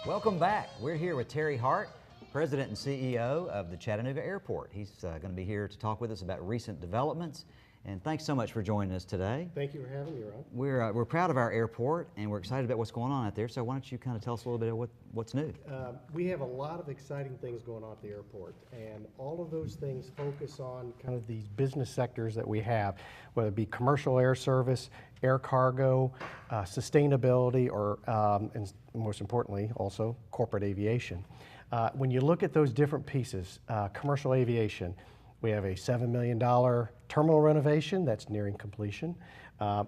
Welcome back. We're here with Terry Hart, President and CEO of the Chattanooga Airport. He's going to be here to talk with us about recent developments. And thanks so much for joining us today. Thank you for having me, Ron. We're proud of our airport, and we're excited about what's going on out there. So why don't you kind of tell us a little bit of what's new? We have a lot of exciting things going on at the airport, and all of those things focus on kind of these business sectors that we have, whether it be commercial air service, air cargo, sustainability, or and most importantly, also corporate aviation. When you look at those different pieces, commercial aviation, we have a $7 million terminal renovation that's nearing completion.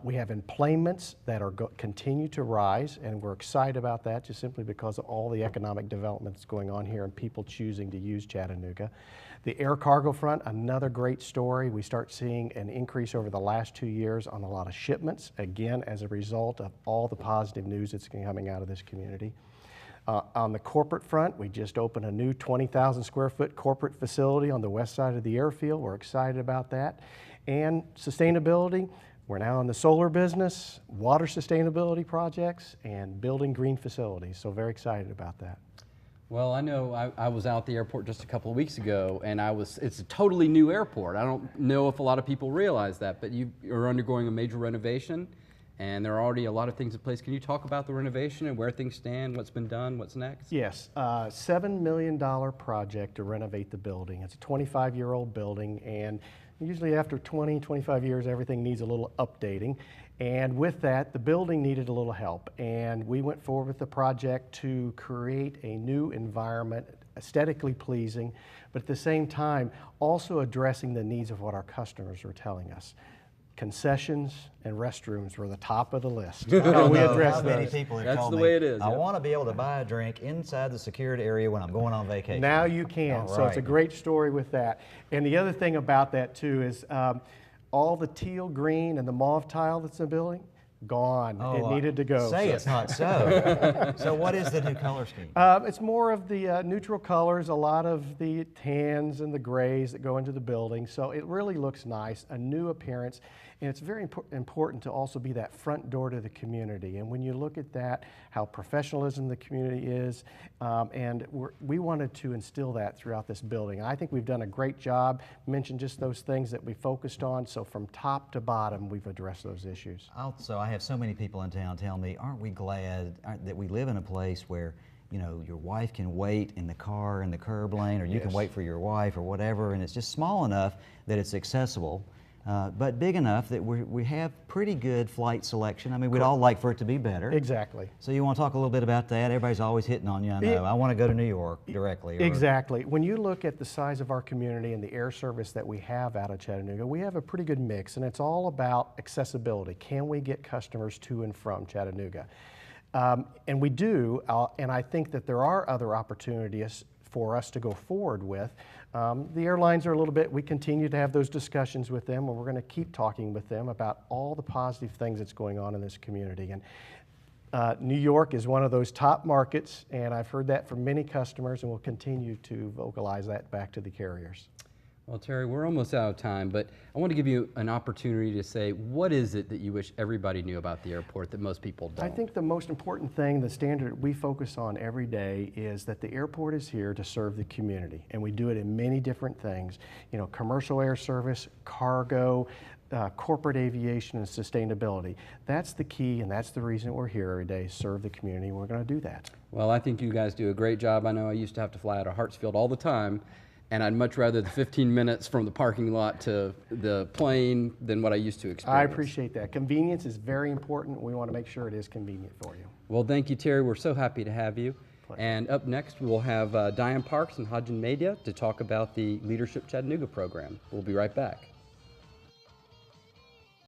We have employments that are continue to rise, and we're excited about that just simply because of all the economic development that's going on here and people choosing to use Chattanooga. The air cargo front, another great story. We start seeing an increase over the last 2 years on a lot of shipments, again, as a result of all the positive news that's coming out of this community. On the corporate front, we just opened a new 20,000 square foot corporate facility on the west side of the airfield. We're excited about that. And sustainability, we're now in the solar business, water sustainability projects, and building green facilities. So very excited about that. Well, I know I was out at the airport just a couple of weeks ago, and it's a totally new airport. I don't know if a lot of people realize that, but you are undergoing a major renovation. And there are already a lot of things in place. Can you talk about the renovation and where things stand, what's been done, what's next? Yes, $7 million project to renovate the building. It's a 25-year-old building, and usually after 20, 25 years, everything needs a little updating. And with that, the building needed a little help. And we went forward with the project to create a new environment, aesthetically pleasing, but at the same time, also addressing the needs of what our customers were telling us. Concessions and restrooms were the top of the list. I don't we know address how many those. people have That's told the me, way it is, I yep. want to be able to buy a drink inside the secured area when I'm going on vacation. Now you can. So it's a great story with that. And the other thing about that too is all the teal green and the mauve tile that's in the building, gone. Oh, it needed to go. Say So- it's not so. So what is the new color scheme? It's more of the neutral colors, a lot of the tans and the grays that go into the building. So it really looks nice, a new appearance. And it's very important to also be that front door to the community. And when you look at that, how professionalism the community is, and we wanted to instill that throughout this building. And I think we've done a great job. Mentioned just those things that we focused on. So from top to bottom, we've addressed those issues. Also, I have so many people in town tell me, aren't we glad that we live in a place where, you know, your wife can wait in the car in the curb lane, or you can wait for your wife or whatever, and it's just small enough that it's accessible, but big enough that we have pretty good flight selection. I mean, we'd all like for it to be better. Exactly. So you want to talk a little bit about that? Everybody's always hitting on you, I know. I want to go to New York directly. Exactly. When you look at the size of our community and the air service that we have out of Chattanooga, we have a pretty good mix, and it's all about accessibility. Can we get customers to and from Chattanooga? And we do, and I think that there are other opportunities for us to go forward with. The airlines are a little bit, we continue to have those discussions with them, and we're going to keep talking with them about all the positive things that's going on in this community. And New York is one of those top markets, and I've heard that from many customers, and we'll continue to vocalize that back to the carriers. Well, Terry, we're almost out of time, but I want to give you an opportunity to say, what is it that you wish everybody knew about the airport that most people don't? I think the most important thing, the standard we focus on every day, is that the airport is here to serve the community, and we do it in many different things. You know, commercial air service, cargo, corporate aviation, and sustainability. That's the key, and that's the reason we're here every day, serve the community, and we're going to do that. Well, I think you guys do a great job. I know I used to have to fly out of Hartsfield all the time, and I'd much rather the 15 minutes from the parking lot to the plane than what I used to experience. I appreciate that. Convenience is very important. We want to make sure it is convenient for you. Well, thank you, Terry. We're so happy to have you. Pleasure. And up next, we will have Diane Parks and Hajan Media to talk about the Leadership Chattanooga program. We'll be right back.